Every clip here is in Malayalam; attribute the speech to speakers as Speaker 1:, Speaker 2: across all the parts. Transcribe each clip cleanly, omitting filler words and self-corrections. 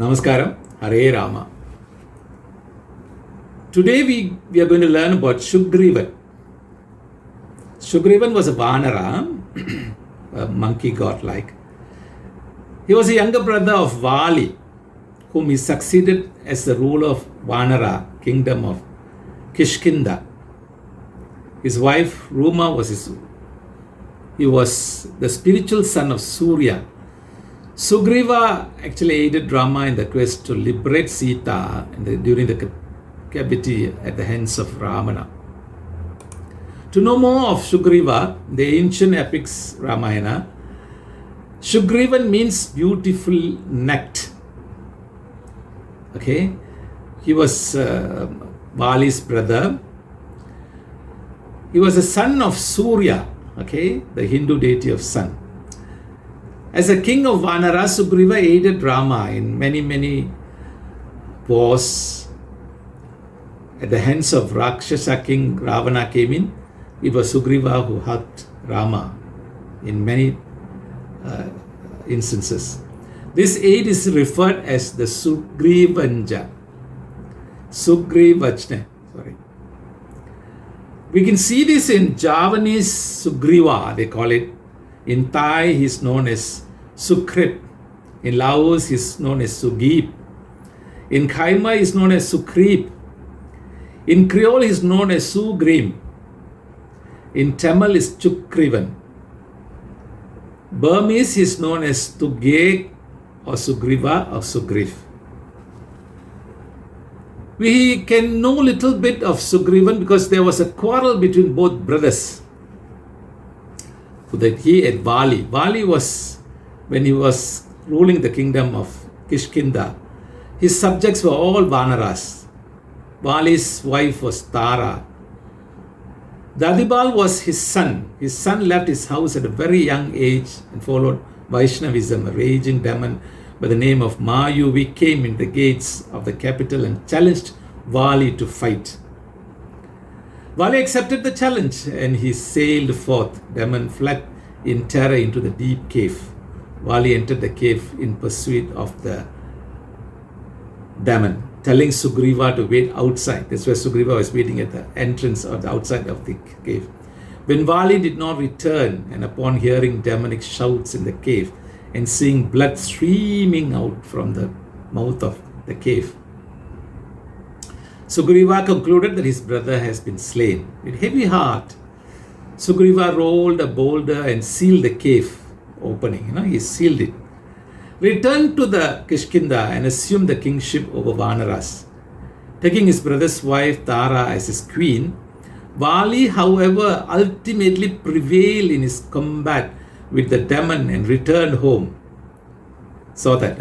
Speaker 1: Namaskaram, Hare Rama. Today we are going to learn about Sugrivan. Sugrivan was a Vanara, a monkey god like. He was a younger brother of Vali, whom he succeeded as the ruler of Vanara, kingdom of Kishkinda. His wife Ruma he was the spiritual son of Surya. Sugriva actually aided Rama in the quest to liberate Sita during the captivity at the hands of Ravana. To know more of Sugriva, the ancient epics Ramayana, Sugrivan means beautiful necked. Okay, he was Vali's brother. He was a son of Surya, okay, the Hindu deity of sun. As a king of Vanara, Sugriva aided Rama in many wars. At the hands of Rakshasa king Ravana came in. It was Sugriva who helped Rama in many instances. This aid is referred as the Sugrivanja. Sugrivajna, sorry. We can see this in Javanese Sugriva, they call it. In Thai, he is known as Sukrip. In Laos, he is known as Sugip. In Khaima, he is known as Sukrip. In Creole, he is known as Sugrim. In Tamil, is Chukrivan. Burmese, he is known as Tugeg or Sugriva or Sugrif. We can know a little bit of Sugrivan because there was a quarrel between both brothers. That he had Vali. Vali was, when he was ruling the kingdom of Kishkinda, his subjects were all Vanaras. Vali's wife was Tara. Dadibal was his son. His son left his house at a very young age and followed Vaishnavism. A raging demon by the name of Mayuvi came in the gates of the capital and challenged Vali to fight. Vali accepted the challenge and he sailed forth. Demon fled in terror into the deep cave. Vali entered the cave in pursuit of the demon, telling Sugriva to wait outside. That's where Sugriva was waiting at the entrance or the outside of the cave. When Vali did not return, and upon hearing demonic shouts in the cave and seeing blood streaming out from the mouth of the cave, Sugriva concluded that his brother has been slain. With heavy heart, Sugriva rolled a boulder and sealed the cave opening. He sealed it. Returned to the Kishkinda and assumed the kingship over Vanaras. Taking his brother's wife Tara as his queen, Vali, however, ultimately prevailed in his combat with the demon and returned home. Saw that,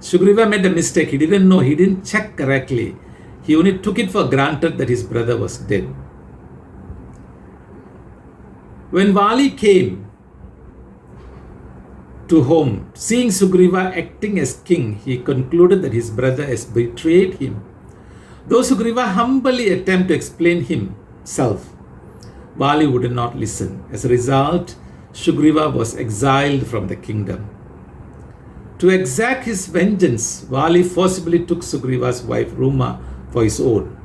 Speaker 1: Sugriva made a mistake. He didn't know. He didn't check correctly. He only took it for granted that his brother was dead. When Vali came to home, seeing Sugriva acting as king, he concluded that his brother has betrayed him. Though Sugriva humbly attempted to explain himself, Vali would not listen. As a result, Sugriva was exiled from the kingdom. To exact his vengeance, Vali forcibly took Sugriva's wife Ruma for his own.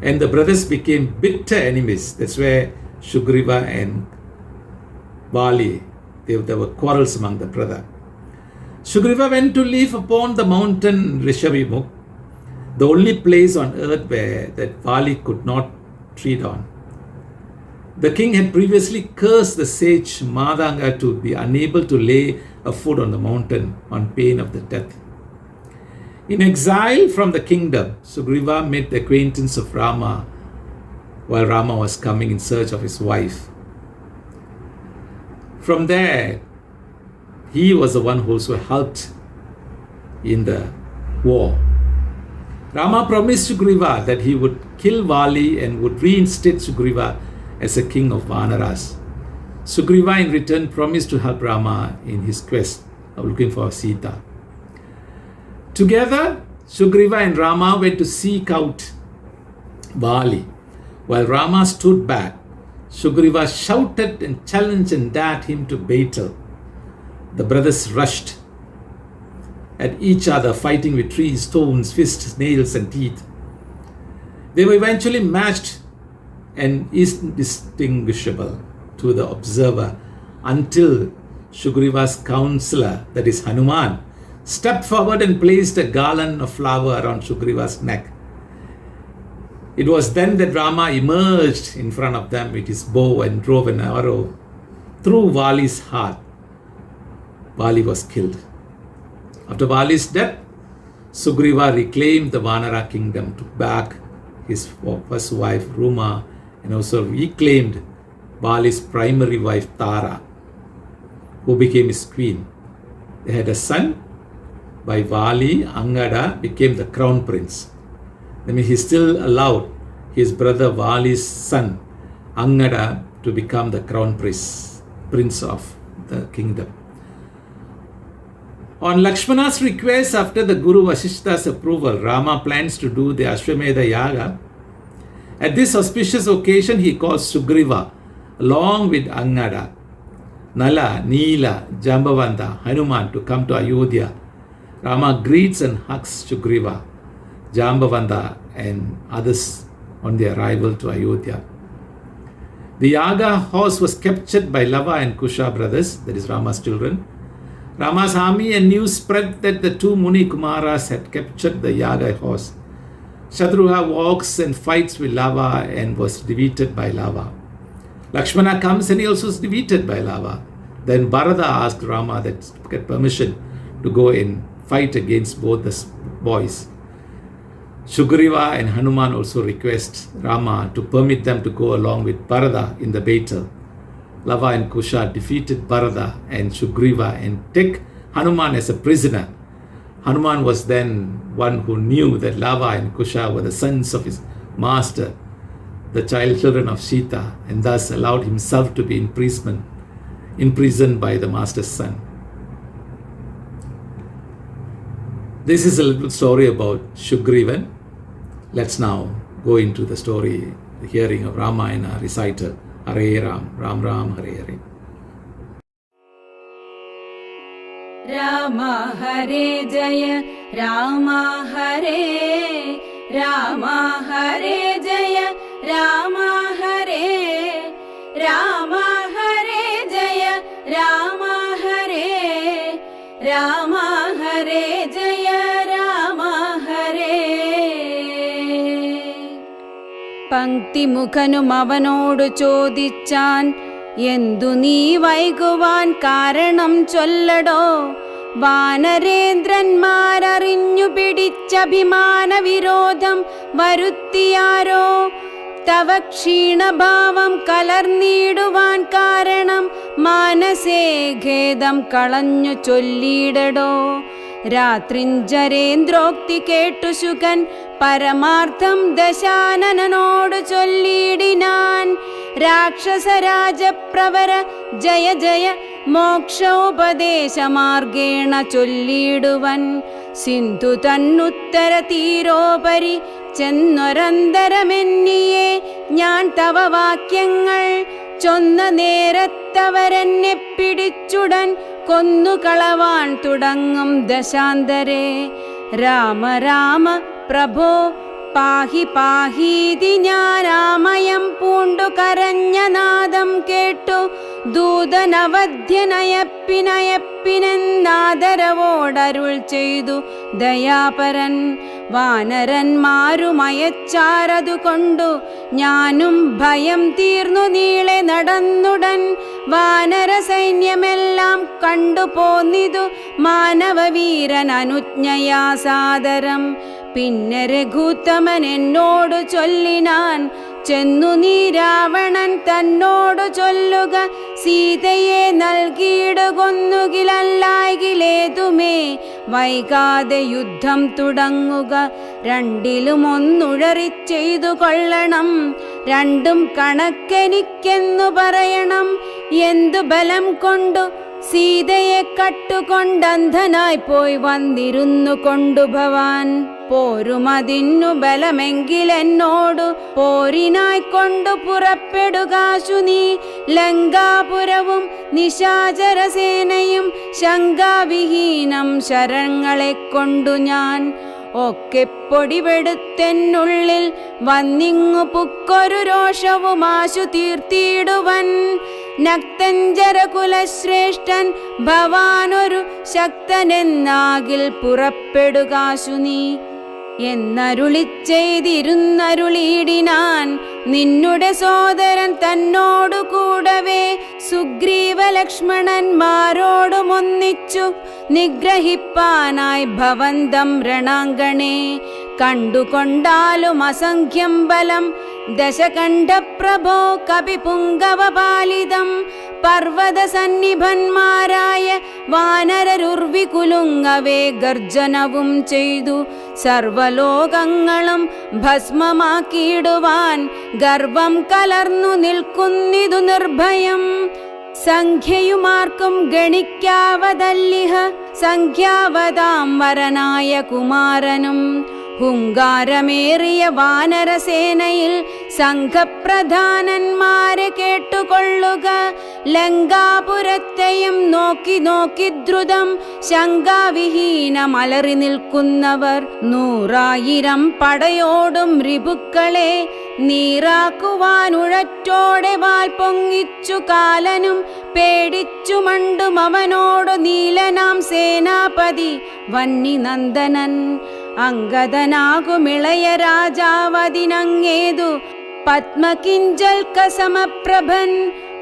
Speaker 1: And the brothers became bitter enemies. That's where Sugriva and Vali, there were quarrels among the brothers. Sugriva went to live upon the mountain Rishabhimukh, the only place on earth that Vali could not tread on. The king had previously cursed the sage Madanga to be unable to lay a foot on the mountain on pain of the death. In exile from the kingdom, Sugriva met the acquaintance of Rama while Rama was coming in search of his wife. From there, he was the one who also helped in the war. Rama promised Sugriva that he would kill Vali and would reinstate Sugriva as a king of Vanaras. Sugriva in return promised to help Rama in his quest of looking for Sita. Together, Sugriva and Rama went to seek out Vali. While Rama stood back, Sugriva shouted and challenged and dared him to battle. The brothers rushed at each other, fighting with trees, stones, fists, nails, and teeth. They were eventually matched and indistinguishable to the observer until Sugriva's counselor, that is Hanuman, stepped forward and placed a garland of flower around Sugriva's neck. It was then that Rama emerged in front of them with his bow and drove an arrow through Vali's heart. Vali was killed. After Vali's death, Sugriva reclaimed the Vanara kingdom, took back his first wife Ruma, and also reclaimed Vali's primary wife Tara, who became his queen. They had a son. By Vali, Angada became the crown prince. That means he still allowed his brother Vali's son, Angada, to become the crown prince of the kingdom. On Lakshmana's request, after the Guru Vasishta's approval, Rama plans to do the Ashwamedha Yaga. At this auspicious occasion, he calls Sugriva along with Angada, Nala, Neela, Jambavanta, Hanuman to come to Ayodhya. Rama greets and hugs Sugriva, Jambavanta, and others on their arrival to Ayodhya. The Yaga horse was captured by Lava and Kusha brothers, that is Rama's children. Rama's army and news spread that the two Muni Kumaras had captured the Yaga horse. Shatrugha walks and fights with Lava and was defeated by Lava. Lakshmana comes and he also is defeated by Lava. Then Bharata asked Rama to get permission to go and fight against both the boys. Sugriva and Hanuman also request Rama to permit them to go along with Bharata in the battle. Lava and Kusha defeated Bharata and Sugriva and take Hanuman as a prisoner. Hanuman was then one who knew that Lava and Kusha were the sons of his master, the children of Sita, and thus allowed himself to be imprisoned by the master's son. This is a little story about Sugrivan. Let's now go into the story, the hearing of Ramayana Recital. Hare Ram, Ram Ram, Hare Hare.
Speaker 2: Rama Hare Jaya, Rama Hare, Rama Hare Jaya, Rama Hare, Rama Hare Jaya, Rama Hare, Rama Hare Jaya, Rama Hare. പങ്ക്തിമുഖനും അവനോടു ചോദിച്ചാൻ, എന്തു നീ വൈകുവാൻ കാരണം ചൊല്ലടോ. വാനരേന്ദ്രന്മാരറിഞ്ഞു പിടിച്ചഭിമാന വിരോധം വരുത്തിയാരോ. തവ ക്ഷീണഭാവം കലർന്നിടുവാൻ കാരണം മാനസേ ഖേദം കളഞ്ഞു ചൊല്ലിയിടടോ. രാത്രിഞ്ചരേന്ദ്രോക്തി കേട്ടു ശുകൻ പരമാർത്ഥം ദശാനനോടു ചൊല്ലിയിടിനാൻ. രാക്ഷസരാജപ്രവര ജയ ജയ മോക്ഷോപദേശമാർഗേണ ചൊല്ലിയിടുവൻ. സിന്ധു തന്നുത്തര തീരോപരി ചെന്നൊരന്തരമെന്നിയെ ഞാൻ തവ വാക്യങ്ങൾ ചൊന്ന നേരത്തവരെന്നെ പിടിച്ചുടൻ കൊന്നുകളവാൻ തുടങ്ങും ദശാന്തരേ. രാമ രാമ പ്രഭോ പാഹി പാഹീതി ഞാനാമയം പൂണ്ടു കരഞ്ഞ നാദം കേട്ടു ദൂതനവധ്യനയപ്പിനയപ്പിനെന്നാദരവോടരുൾ ചെയ്തു ദയാപരൻ. വാനരന്മാരുമയച്ചാരതുകൊണ്ടു ഞാനും ഭയം തീർന്നു നീളെ നടന്നുടൻ. വാനര സൈന്യമെല്ലാം കണ്ടു പോന്നിതു മാനവവീരൻ അനുജ്ഞയാ സാദരം. പിന്നെ രഘുത്തമൻ എന്നോടു ചൊല്ലിനാൻ, ചെന്നു നീ രാവണൻ തന്നോടു ചൊല്ലുക, സീതയെ നൽകിയിടുകൊന്നുകിലല്ലായിലേതുമേ വൈകാതെ യുദ്ധം തുടങ്ങുക. രണ്ടിലും ഒന്നുഴറി ചെയ്തു കൊള്ളണം, രണ്ടും കണക്കെനിക്കെന്നു പറയണം. എന്തു ബലം കൊണ്ടു സീതയെ കട്ടുകൊണ്ടന്ധനായി പോയി വന്നിരുന്നു കൊണ്ടു ഭവാൻ. പോരുമതിന്നു ബലമെങ്കിലെന്നോടു പോരിനായിക്കൊണ്ടു പുറപ്പെടുകാശു നീ. ലങ്കാപുരവും നിശാചരസേനയും ശങ്കാവിഹീനം ശരങ്ങളെ കൊണ്ടു ഞാൻ ഒക്കെ പൊടിപെടുത്തെന്നുള്ളിൽ വന്നിങ്ങു പുക്കൊരു രോഷവുമാശു തീർത്തിടുവൻ. നക്തഞ്ചരകുലശ്രേഷ്ഠൻ ഭവാനൊരു ശക്തനെന്നാകിൽ പുറപ്പെടുകാശു നീ എന്നരുളിച്ചെയ്തിരുന്നരുളിയിടിനാൻ. നിന്നുടെ സോദരൻ തന്നോടു കൂടവേ സുഗ്രീവലക്ഷ്മണന്മാരോടുമൊന്നിച്ചു നിഗ്രഹിപ്പാനായി ഭവന്തം രണാങ്കണേ. കണ്ടുകൊണ്ടാലും അസംഖ്യം ബലം ദശകണ്ഠപ്രഭോ കപിപുങ്കവപാലിതം. പർവ്വതസന്നിഭന്മാരായ വാനരരുർവികുലുങ്ങവേ ഗർജനവും ചെയ്തു സർവലോകങ്ങളും ഭസ്മമാക്കിയിടുവാൻ ഗർവം കലർന്നു നിൽക്കുന്നിതു നിർഭയം. സംഖ്യയുമാർക്കും ഗണിക്കാവതല്ലിഹ സംഖ്യാവതാം വരനായ കുമാരനും. ഹുങ്കാരമേറിയ വാനരസേനയിൽ സംഘപ്രധാനന്മാരെ കേട്ടുകൊള്ളുക. ലങ്കാപുരത്തെയും നോക്കി നോക്കി ദ്രുതം ശങ്കാവിഹീനമലറി നിൽക്കുന്നവർ 100,000 പടയോടും റിപുക്കളെ നീറാക്കുവാനുഴറ്റോടെ വാൽ പൊങ്ങിച്ചു കാലനും പേടിച്ചു മണ്ടും അവനോടു നീലനാം സേനാപതി വന്നിനന്ദനൻ. അംഗദനാകുമിളയ രാജാവതിനങ്ങേതു പത്മകിഞ്ചൽക്ക സമപ്രഭൻ.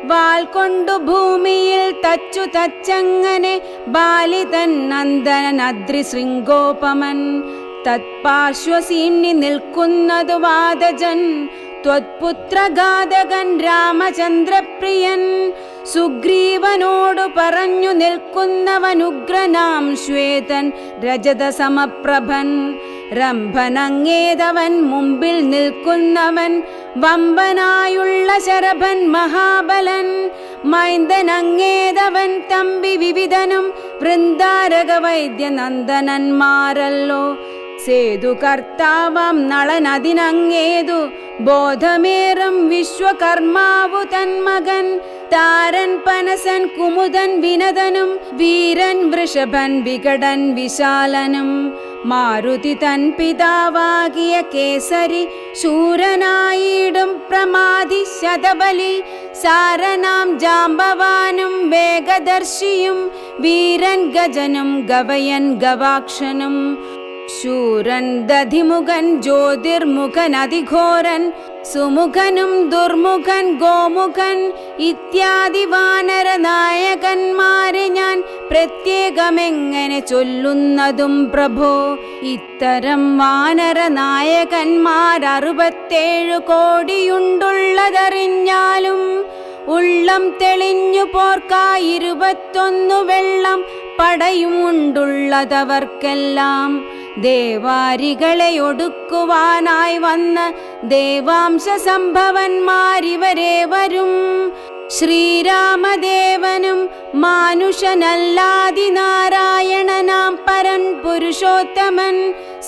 Speaker 2: വാൽ കൊണ്ടു ഭൂമിയിൽ തച്ചു തച്ചങ്ങനെ ബാലിതൻ നന്ദനൻ അദ്രിശൃംഗോപമൻ. തത്പാർശ്വസീന്നി നിൽക്കുന്നതു വാദജൻ ത്വത്പുത്രഘാതകൻ രാമചന്ദ്രപ്രിയൻ. സുഗ്രീവനോടു പറഞ്ഞു നിൽക്കുന്നവനുഗ്രനാം ശ്വേതൻ രജതസമപ്രഭൻ. രംഭനങ്ങേതവൻ മുമ്പിൽ നിൽക്കുന്നവൻ വമ്പനായുള്ള ശരഭൻ മഹാബലൻ. മൈന്ദനങ്ങേതവൻ തമ്പി വിവിധനും വൃന്ദാരക വൈദ്യനന്ദനന്മാരല്ലോ. സേതുകർത്താവാം നളനതിനങ്ങേതു ബോധമേറും വിശ്വകർമാവു തന്മകൻ. താരൻ പനസൻ കുമുദൻ വിനതനും വീരൻ വൃഷഭൻ വികടൻ വിശാലനും. മാരുതി തൻ പിതാവാകിയ കേസരി ശൂരനായിടും പ്രമാധി ശതബലി. സാരനാം ജാംബവാനും വേഗദർശിയും വീരൻ ഗജനും ഗവയൻ ഗവാക്ഷനും. ശൂരൻ ദധിമുഖൻ ജ്യോതിർമുഖൻ അതിഘോരൻ സുമുഖനും ദുർമുഖൻ ഗോമുഖൻ ഇത്യാദി വാനര നായകന്മാരെ ഞാൻ പ്രത്യേകമെങ്ങനെ ചൊല്ലുന്നതും പ്രഭോ. ഇത്തരം വാനര നായകന്മാർ 67 കോടിയുണ്ടുള്ളതറിഞ്ഞാലും ഉള്ളം തെളിഞ്ഞു പോർക്കായി 21 വെള്ളം പടയുമുണ്ടുള്ളതവർക്കെല്ലാം. ദേവാരികളെ ഒടുക്കുവാനായി വന്ന ദേവാംശ സംഭവന്മാരിവരെ വരും. ശ്രീരാമദേവനും മാനുഷനല്ലാതിനാരായണനാം പരൻ പുരുഷോത്തമൻ.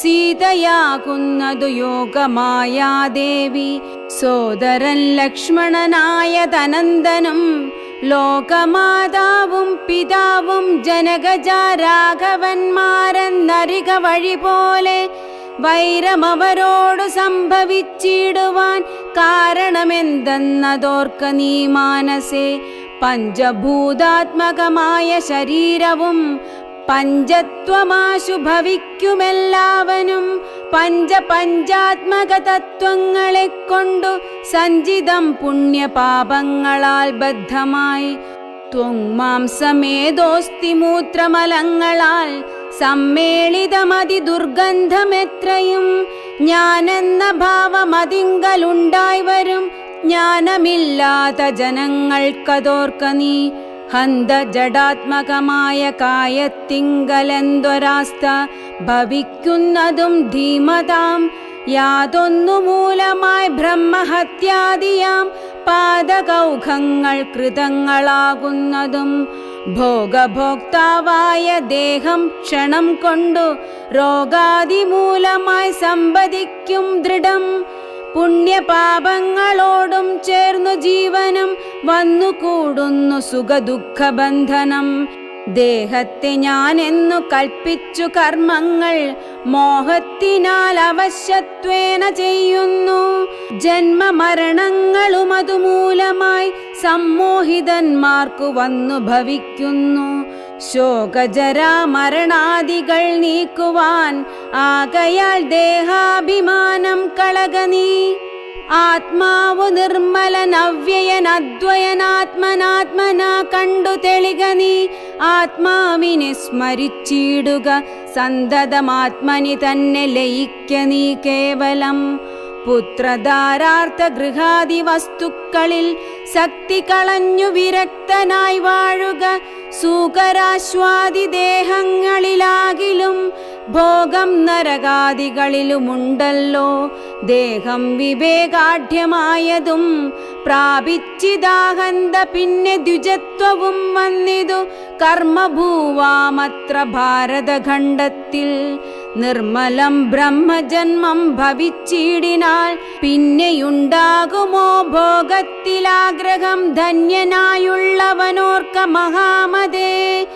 Speaker 2: സീതയാകുന്നതു യോഗമായാദേവി സോദരൻ ലക്ഷ്മണനായ തനന്ദനും. ലോകമാതാവും പിതാവും ജനകജ രാഘവന്മാരെന്നരിക വഴി പോലെ വൈരമവരോടു സംഭവിച്ചിടുവാൻ കാരണമെന്തെന്നതോർക്ക നീ മാനസേ. പഞ്ചഭൂതാത്മകമായ ശരീരവും പഞ്ചത്വമാശു ഭവിക്കുമെല്ലാവനും. പഞ്ചാത്മക തത്വങ്ങളെ കൊണ്ടു സഞ്ചിതം പുണ്യപാപങ്ങളാൽ ബദ്ധമായി ത്വങ്മാംസമേതോസ്തി മൂത്രമലങ്ങളാൽ സമ്മേളിതമതി ദുർഗന്ധമെത്രയും. ജ്ഞാനെന്ന ഭാവമതിങ്കലുണ്ടായി വരും ജ്ഞാനമില്ലാത്ത ജനങ്ങൾക്കതോർക്ക നീ. ഹന്ത ജഡാത്മകമായ കായത്തിങ്കലെന്തൊരാസ്ഥ ഭവിക്കുന്നതും ധീമതാം. യാതൊന്നു മൂലമായി ബ്രഹ്മഹത്യാദിയാം പാദകൗഖങ്ങൾ കൃതങ്ങളാകുന്നതും. ഭോഗഭോക്താവായ ദേഹം ക്ഷണം കൊണ്ടു രോഗാദിമൂലമായി സമ്പദിക്കും ദൃഢം. പുണ്യപാപങ്ങളോടും ചേർന്നു ജീവനം വന്നുകൂടുന്നു സുഖദുഃഖബന്ധനം. ദേഹത്തെ ഞാനെന്നു കൽപ്പിച്ചു കർമ്മങ്ങൾ മോഹത്തിനാൽ അവശ്യത്വേന ചെയ്യുന്നു. ജന്മമരണങ്ങളും അതുമൂലമായി സമ്മോഹിതന്മാർക്കു വന്നു ഭവിക്കുന്നു. ശോകജരാമരണാദികൾ നീക്കുവാൻ ആകയാൽ ദേഹാഭിമാനം കളക നീ. ആത്മാവു നിർമ്മലൻ അവ്യയൻ അദ്വയനാത്മനാത്മനാ കണ്ടു തെളിക നീ. ആത്മാവിനെ സ്മരിച്ചിടുക സന്തതമാത്മനി തന്നെ ലയിക്ക നീ കേവലം. പുത്രധാരാർത്ഥ ഗൃഹാദി വസ്തുക്കളിൽ ശക്തി കളഞ്ഞു വിരക്തനായി വാഴുക. സൂകരാശ്വാദി ദേഹങ്ങളിലാകിലും ഭോഗം നരകാദികളിലുമുണ്ടല്ലോ. ദേഹം വിവേകാഢ്യമായതും പ്രാപിച്ചിദാഹന്ത പിന്നെ ദ്വിജത്വവും വന്നിതു കർമ്മഭൂവാമത്ര ഭാരതഖണ്ഡത്തിൽ. നിർമ്മലം ബ്രഹ്മജന്മം ഭവിച്ചിടിനാൽ പിന്നെയുണ്ടാകുമോ ഭോഗത്തിലാഗ്രഹം. ധന്യനായുള്ളവനോർക്ക മഹാമതേ.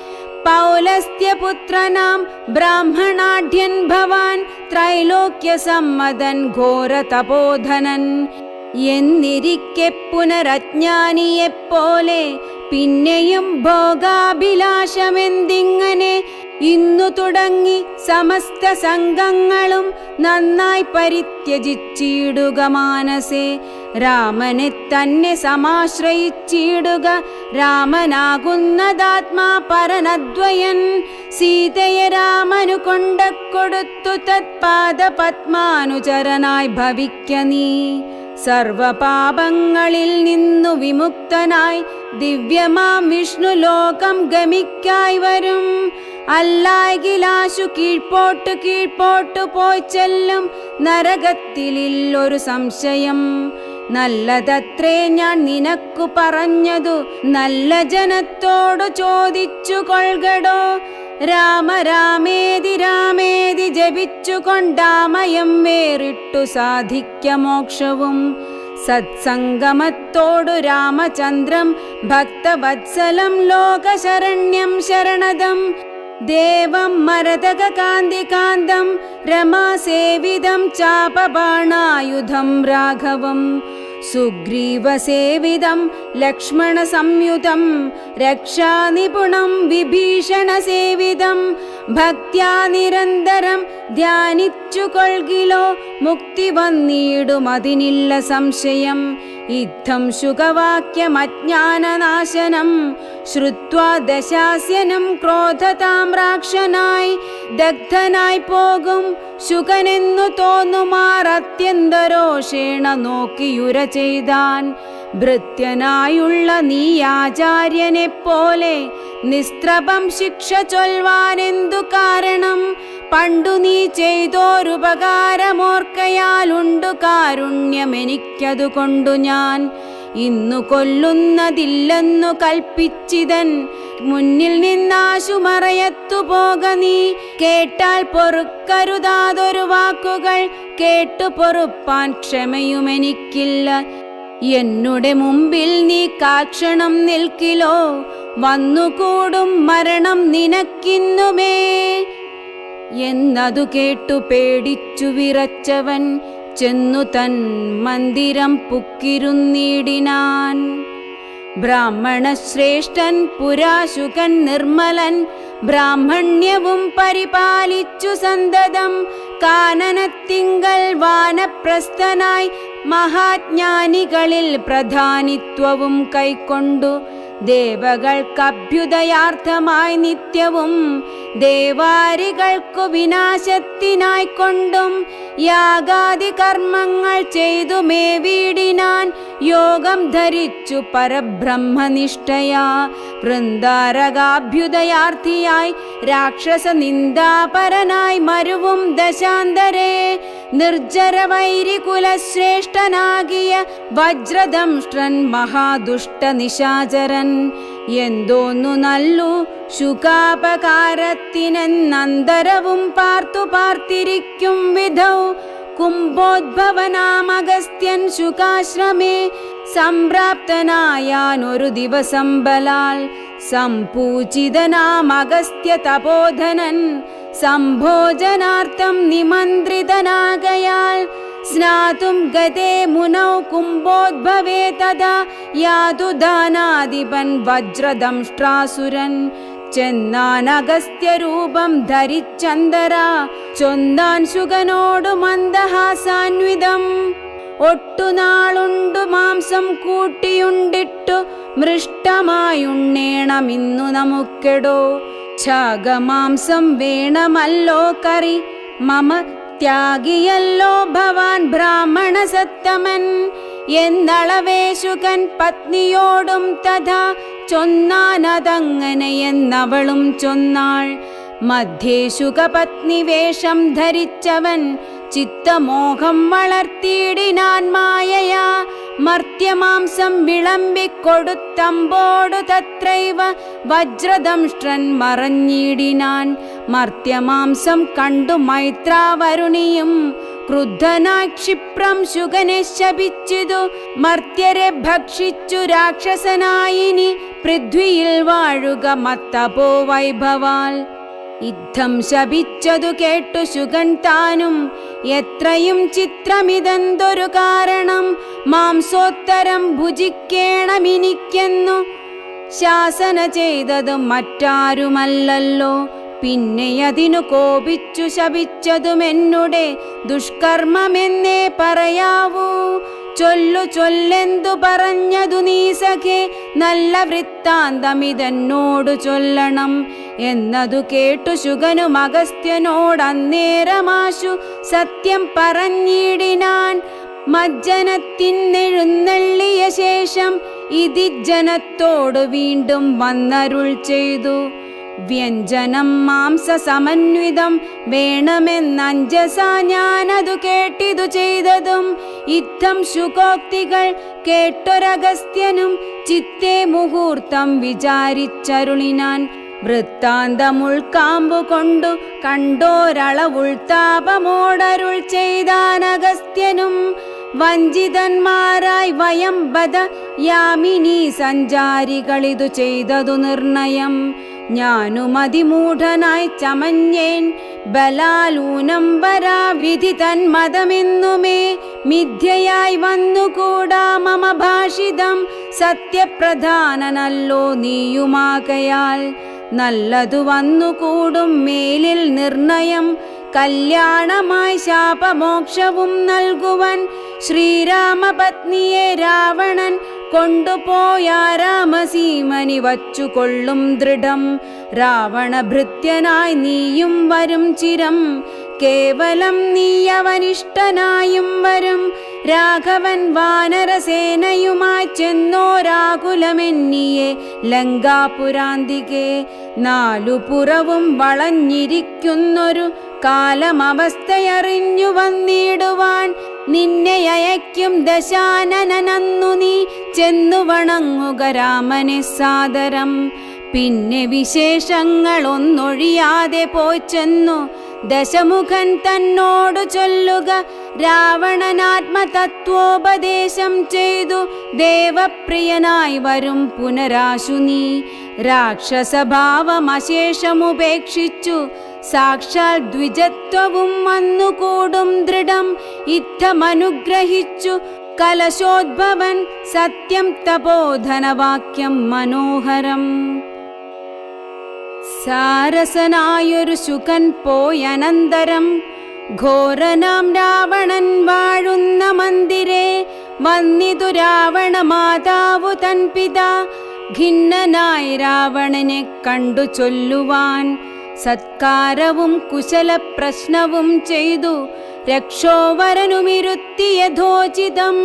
Speaker 2: പൗലസ്ത്യപുത്രനാം ബ്രാഹ്മണാഢ്യൻ ഭവാൻ ത്രൈലോക്യസമ്മതൻ ഘോരതപോധനൻ. എന്നിരിക്കെ പുനരജ്ഞാനിയെപ്പോലെ പിന്നെയും ഭോഗാഭിലാഷമെന്തിങ്ങനെ. ഇന്നു തുടങ്ങി സമസ്ത സംഘങ്ങളും നന്നായി പരിത്യജിച്ചിടുക മാനസേ. രാമനെ തന്നെ സമാശ്രയിച്ചിടുക. രാമനാകുന്നതാത്മാ പരനദ്വയൻ. സീതയെ രാമനു കൊണ്ടക്കൊടുത്തു തത്പാദപത്മാനുചരനായി ഭവിക്ക നീ. സർവപാപങ്ങളിൽ നിന്നു വിമുക്തനായി ദിവ്യമാം വിഷ്ണു ലോകം ഗമിക്കായി വരും. അല്ലായിലാശു കീഴ്പോട്ടു കീഴ്പോട്ടു പോയി ചെല്ലും നരകത്തിലില്ലൊരു സംശയം. നല്ലതത്രേ ഞാൻ നിനക്കു പറഞ്ഞതു നല്ല ജനത്തോടു ചോദിച്ചു കൊൾകടോ. രാമ രാമേതി രാമേതി ജപിച്ചു കൊണ്ടാമയം വേറിട്ടു സാധിക്ക മോക്ഷവും. സത്സംഗമത്തോടു രാമചന്ദ്രം ഭക്തവത്സലം ലോകശരണ്യം ശരണദം. ദേവം മരതകാന്തികാന്തം രമാസേവിതം ചാപബാണായുധം രാഘവം. സുഗ്രീവസേവിതം ലക്ഷ്മണസംയുതം രക്ഷാനിപുണം വിഭീഷണസേവിതം. ഭക്ത്യാ നിരന്തരം ധ്യാനിച്ചു കൊൾകിലോ മുക്തി വന്നിടുമതിനില്ല സംശയം. ഇത്തം ശുകവാക്യമജ്ഞാനനാശനം ശ്രുത്വാ ദശാസ്യനം ക്രോധതാമ്രാക്ഷനായി ദഗ്ധനായി പോകും ശുകനെന്നു തോന്നുമാർ അത്യന്തരോഷേണ നോക്കിയുര ചെയ്താൻ. ഭൃത്യനായുള്ള നീ ആചാര്യനെപ്പോലെ നിസ്ത്രപം ശിക്ഷ ചൊൽവാനെന്തു കാരണം. പണ്ടു നീ ചെയ്തോരുപകാരമോർക്കയാലുണ്ടു കാരുണ്യമെനിക്കതുകൊണ്ടു ഞാൻ. ഇന്നു കൊല്ലുന്നതില്ലെന്നു കൽപ്പിച്ചിതൻ മുന്നിൽ നിന്നാശു മറയത്തു പോക നീ. കേട്ടാൽ പൊറുക്കരുതാതൊരു വാക്കുകൾ കേട്ടു പൊറുപ്പാൻ ക്ഷമയുമെനിക്കില്ല. എന്നുടെ മുമ്പിൽ നീ കാക്ഷണം നിൽക്കിലോ വന്നുകൂടും മരണം നിനക്കിന്നുമേ. എന്നതു കേട്ടു പേടിച്ചു വിറച്ചവൻ ചെന്നു തൻ മന്ദിരം പുക്കിരുന്നിടിനാൻ. ബ്രാഹ്മണശ്രേഷ്ഠൻ പുരാശുകൻ നിർമ്മലൻ ബ്രാഹ്മണ്യവും പരിപാലിച്ചു സന്തതം. കാനനത്തിങ്കൽ വാനപ്രസ്ഥനായി മഹാജ്ഞാനികളിൽ പ്രധാനിത്വവും കൈക്കൊണ്ടു ദേവകൾക്കഭ്യുദയാർത്ഥമായി നിത്യവും ദേവാരികൾക്കു വിനാശത്തിനായിക്കൊണ്ടും യാഗാദി കർമ്മങ്ങൾ ചെയ്തു മേവീടിനാൻ. യോഗം ധരിച്ചു പരബ്രഹ്മനിഷ്ഠയാ വൃന്ദാരകാഭ്യുദയാർത്ഥിയായി രാക്ഷസ നിന്ദാപരനായി മരുവും ദശാന്തരേ. നിർജ്ജരവൈരി കുലശ്രേഷ്ഠനാകിയ വജ്രദംഷ്ട്രൻ മഹാദുഷ്ട നിശാചരൻ എന്തോന്നു നല്ലു ശുകാപകാരത്തിനെന്നന്തരവും പാർത്തു പാർത്തിരിക്കും വിധൗ കുംഭോദ്ഭവനാമഗസ്ത്യൻ ശുകാശ്രമേ സംപ്രാപ്തനായാനൊരു ദിവസം ബലാൽ സംപൂജിതനാമഗസ്ത്യ തപോധനൻ സംഭോജനാർത്ഥം നിമന്ത്രിതനാകയാൽ സ്നാതും ഗതേ മുനൗ കുംഭോദ്ഭവേ തഥാ യാതു ദാനാധിപൻ വജ്രദംഷ്ട്രാസുരൻ ചെന്നാൻ അഗസ്ത്യരൂപം ധരിച്ചന്തര ചൊന്നാൻ ശുകനോടു മന്ദഹാസാന്വിതം ഒട്ടുനാളുണ്ടു മാംസം കൂട്ടിയുണ്ടിട്ടു മൃഷ്ടമായുണ്ണേണമിന്നു നമുക്കെടോ ഛാഗമാംസം വേണമല്ലോ കറി മമ ത്യാഗിയല്ലോ ഭവാൻ ബ്രാഹ്മണ സത്തമൻ എന്നളവേശുകൻ പത്നിയോടും തഥാ ചൊന്നാനതങ്ങനെ എന്നവളും ചൊന്നാൾ മധ്യേ ശുകപത്നി വേഷം ധരിച്ചവൻ ചിത്തമോഹം വളർത്തിയിടിനാൻ മായയാ മർത്യമാംസം വിളമ്പിക്കൊടുത്തമ്പോടു തത്രൈവ വജ്രദംഷ്ട്രൻ മറഞ്ഞിടിനാൻ മർത്യമാംസം കണ്ടു മൈത്രാവരുണിയും ക്രുദ്ധനായി ക്ഷിപ്രം ശുകനെ ശപിച്ചിതു മർത്യരെ ഭക്ഷിച്ചു രാക്ഷസനായിനി പൃഥ്വിയിൽ വാഴുക മത്തപോ വൈഭവാൽ യുദ്ധം ശപിച്ചതു കേട്ടു ശുകൻ താനും എത്രയും ചിത്രമിതെന്തൊരു കാരണം മാംസോത്തരം ഭുജിക്കേണമെനിക്കെന്നു ശാസന ചെയ്തതും മറ്റാരുമല്ലല്ലോ പിന്നെ അതിനു കോപിച്ചു ശപിച്ചതുമെന്നുടെ ദുഷ്കർമ്മമെന്നേ പറയാവൂ ചൊല്ലു ചൊല്ലെന്തു പറഞ്ഞതു നീ സഖേ നല്ല വൃത്താന്തമിതെന്നോടു ചൊല്ലണം എന്നതു കേട്ടു ശുകനും അഗസ്ത്യനോടന്നേരമാശു സത്യം പറഞ്ഞിടിനാൻ മജ്ജനത്തിനെഴുന്നള്ളിയ ശേഷം ഇതി ജനത്തോട് വീണ്ടും വന്നരുൾ ചെയ്തു വ്യഞ്ജനം മാംസ സമന്വിതം വേണമെന്നഞ്ജസാ ഞാനതു കേട്ടിതു ചെയ്തതും യുദ്ധം ശുകോക്തികൾ കേട്ടൊരഗസ്ത്യനും ചിത്തേ മുഹൂർത്തം വിചാരിച്ചരുളിനാൻ വൃത്താന്തമുൾക്കാമ്പു കൊണ്ടു കണ്ടോരളവുൾത്താപമോടരുൾ ചെയ്താനഗസ്ത്യനും വഞ്ചിതന്മാരായി വയം ബദ യാമിനി സഞ്ചാരികളിതു ചെയ്തതു നിർണയം ഞാനുമതിമൂഢനായി ചമഞ്ഞേൻ ബലാലൂനം വരാ വിധി തന്മതമെന്നുമേ മിഥ്യയായി വന്നുകൂടാ മമ ഭാഷിതം സത്യപ്രധാനനല്ലോ നീയുമാകയാൽ നല്ലതു വന്നുകൂടും മേലിൽ നിർണയം കല്യാണമായി ശാപമോക്ഷവും നൽകുവാൻ ശ്രീരാമപത്നിയെ രാവണൻ കൊണ്ടുപോയാരാമസീമനി വച്ചുകൊള്ളും ദൃഢം രാവണഭൃത്യനായി നീയും വരും ചിരം കേവലം നീയവനിഷ്ടനായും വരും രാഘവൻ വാനരസേനയുമായി ചെന്നോരാകുലമെന്നിയെ ലങ്കാപുരാന്തികെ നാലുപുറവും വളഞ്ഞിരിക്കുന്നൊരു കാലമവസ്ഥയറിഞ്ഞു വന്നിടുവാൻ നിന്നെ അയക്കും ദശാനനന്നു നീ ചെന്നു വണങ്ങുക രാമനെ സാദരം പിന്നെ വിശേഷങ്ങളൊന്നൊഴിയാതെ പോയി ചെന്നു ദശമുഖൻ തന്നോടു ചൊല്ലുക രാവണനാത്മതത്വോപദേശം ചെയ്തു ദേവപ്രിയനായി വരും പുനരാശു നീ രാക്ഷസഭാവമശേഷമുപേക്ഷിച്ചു സാക്ഷാൽ ദ്വിജത്വവും വന്നുകൂടും ദൃഢം യുദ്ധമനുഗ്രഹിച്ചു കലശോദ്ഭവൻ സത്യം തപോധനവാക്യം മനോഹരം സാരസനായൊരു ശുകൻ പോയനന്തരം ഘോരനാം രാവണൻ വാഴുന്ന മന്ദിരേ വന്നിതു രാവണ മാതാവു തൻ പിതാ ഖിന്നനായി രാവണനെ കണ്ടു ചൊല്ലുവാൻ സത്കാരവും കുശല പ്രശ്നവും ചെയ്തു രക്ഷോവരനുമിരുത്തി യഥോചിതം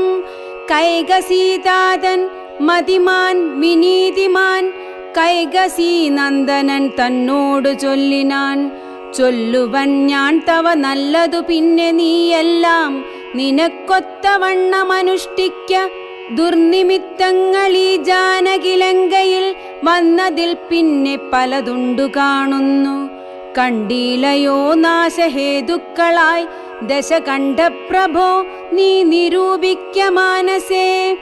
Speaker 2: കൈകസീതാതൻ മതിമാൻ വിനീതിമാൻ കൈകസീ നന്ദനൻ തന്നോടു ചൊല്ലിനാൻ ചൊല്ലുവൻ ഞാൻ തവ നല്ലതു പിന്നെ നീയെല്ലാം നിനക്കൊത്തവണ്ണമനുഷ്ഠിക്ക ദുർനിമിത്തങ്ങളീ ജാനകിലങ്കയിൽ വന്നതിൽ പിന്നെ പലതുണ്ടു കാണുന്നു. കണ്ടീലയോ നാശഹേതുക്കളായി ദശകണ്ഠപ്രഭോ നീ നിരൂപിക്ക മാനസേ.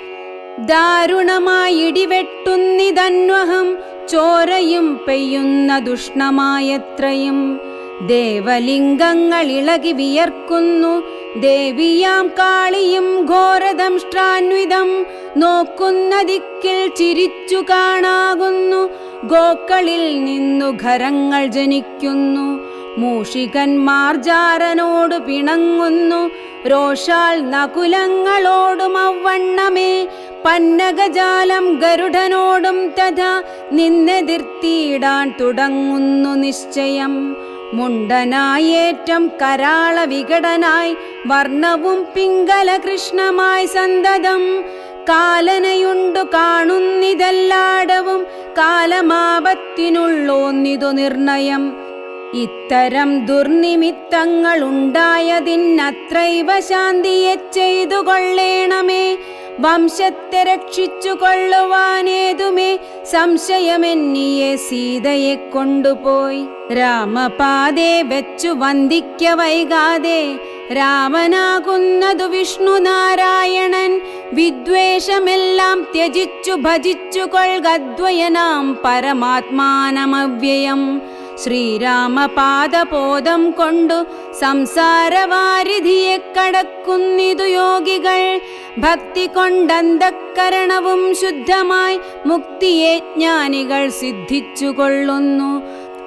Speaker 2: ദാരുണമായി ഇടിവെട്ടുന്നിതന്വഹം ചോരയും പെയ്യുന്ന ദുഷ്ണമായത്രയും. ദേവലിംഗങ്ങൾ ഇളകി വിയർക്കുന്നു, ദേവിയാം കാളിയും ഘോരദംഷ്ട്രാന്വിതം നോക്കുന്ന ദിക്കിൽ ചിരിച്ചു കാണാകുന്നു. ഗോക്കളിൽ നിന്നു ഖരങ്ങൾ ജനിക്കുന്നു, മൂഷികന്മാർ ജാരനോട് പിണങ്ങുന്നു. രോഷാൽ നകുലങ്ങളോടും അവണ്ണമേ പന്നകജാലം ഗരുഡനോടും തഥാ നിന്നെതിർത്തിയിടാൻ തുടങ്ങുന്നു നിശ്ചയം. മുണ്ടനായേറ്റം കരാള വികടനായി വർണ്ണവും പിങ്കല കൃഷ്ണമായി സന്തതം. കാലനയുണ്ടു കാണുന്നിതെല്ലാടവും കാലമാപത്തിനുള്ളോന്നിതു നിർണയം. ഇത്തരം ദുർനിമിത്തങ്ങളുണ്ടായതിനത്രൈവ ശാന്തിയെ ചെയ്തു കൊള്ളേണമേ. വംശത്തെ രക്ഷിച്ചു കൊള്ളുവാനേതുമേ സംശയമെന്നിയെ സീതയെ കൊണ്ടുപോയി. രാമപാദേ വെച്ചു വന്ദിക്ക വൈകാതെ രാമനാകുന്നതു വിഷ്ണു നാരായണൻ. വിദ്വേഷമെല്ലാം ത്യജിച്ചു ഭജിച്ചു കൊൾഗദ്വയനാം പരമാത്മാനമവ്യയം. ശ്രീരാമപാദപോദം കൊണ്ടു സംസാരവാരിധിയെ കടക്കുന്നിതു യോഗികൾ. ഭക്തി കൊണ്ടന്തഃകരണവും ശുദ്ധമായി മുക്തിയെ ജ്ഞാനികൾ സിദ്ധിച്ചു കൊള്ളുന്നു.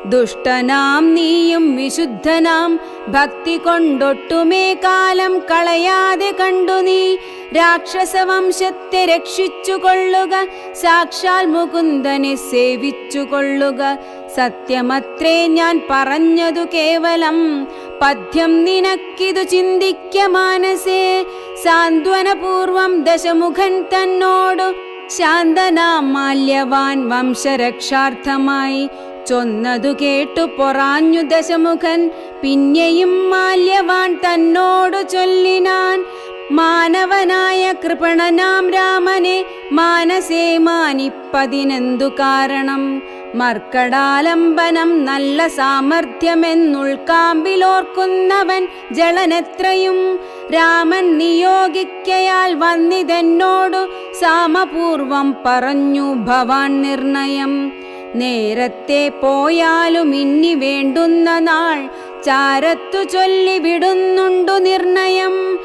Speaker 2: ദുഷ്ടനാം നീയും വിശുദ്ധനാം ഭക്തി കൊണ്ടൊട്ടുമേ കാലം കളയാതെ കണ്ടു നീ രാക്ഷസവംശത്തെ രക്ഷിച്ചു കൊള്ളുക. സാക്ഷാൽ മുകുന്ദനെ സേവിച്ചു കൊള്ളുക. സത്യമത്രേ ഞാൻ പറഞ്ഞതു കേവലം, പദ്യം നിനക്കിതു ചിന്തിക്ക മാനസേ. സാന്ത്വനപൂർവം ദശമുഖൻ തന്നോടു ശാന്തനാം മാല്യവാൻ വംശരക്ഷാർത്ഥമായി ചൊന്നതു കേട്ടു പൊറാഞ്ഞു ദശമുഖൻ. പിന്നെയും മാല്യവാൻ തന്നോടു ചൊല്ലിനാൻ, മാനവനായ കൃപണനാം രാമനെ മാനസേ മാനിപ്പതിനെന്തു കാരണം. മർക്കടാലംബനം നല്ല സാമർഥ്യമെന്നുൾക്കാമ്പിലോർക്കുന്നവൻ ജളനെത്രയും. രാമൻ നിയോഗിക്കയാൽ വന്നിതെന്നോടു സാമപൂർവം പറഞ്ഞു ഭവാൻ നിർണയം. നേരത്തെ പോയാലും ഇനി വേണ്ടുന്ന നാൾ ചാരത്തു ചൊല്ലി വിടുന്നുണ്ടു നിർണയം.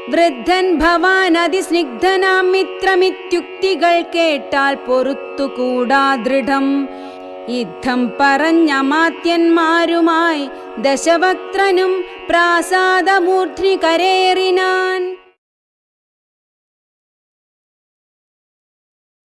Speaker 2: വൃദ്ധൻ ഭവാൻ അതിസ്നിഗ്ധനാം മിത്രമിത്യുക്തികൾ കേട്ടാൽ പൊറുത്തുകൂടാ ദൃഢം. യുദ്ധം പറഞ്ഞമാത്യന്മാരുമായി ദശവക്ത്രനും പ്രാസാദമൂർധ്നി കരേറിനാൻ.